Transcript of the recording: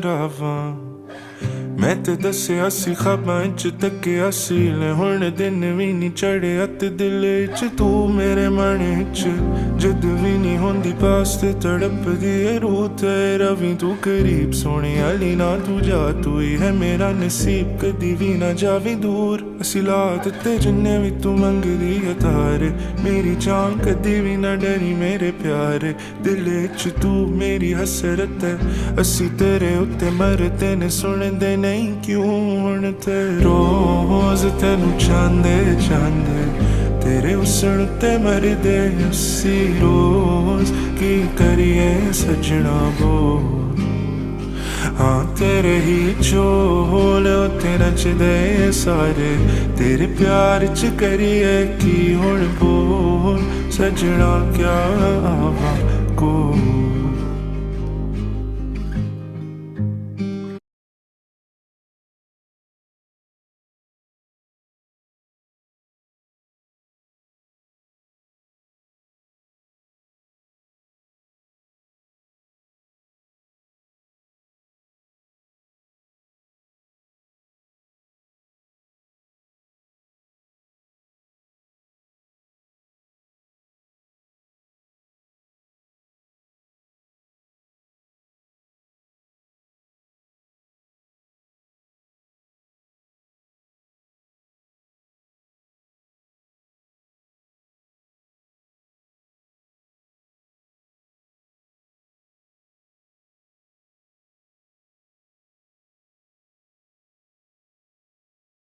ਰਾਵਾਂ। मैं ते दस्सिया सी ख्वाबां च तक्किया सी ले हुण दिन भी नहीं चढ़िया ते दिल च तू मेरे मन च जद भी नहीं होंदी पास ते तड़पदी है रूह तेरा भी तू करीब सोने आली ना तू जा तू ही है मेरा नसीब कदी भी ना जावी दूर असिलात ते जिन्ने भी तू मंगदी है तारे मेरी जान कदी भी ना डरी मेरे प्यारे दिल च तू मेरी हसरत है असी तेरे उत्ते मरते ने सुनदे नहीं क्यों हुण ते रोज तेनू चांदे चांदे तेरे हुस्न ते मरदे असी रोज की करिए सजना बोल हाँ तेरे ही झोल उत्ते नचदे सारे तेरे प्यार च करिए की हुण बोल सजना क्या आवा कोल।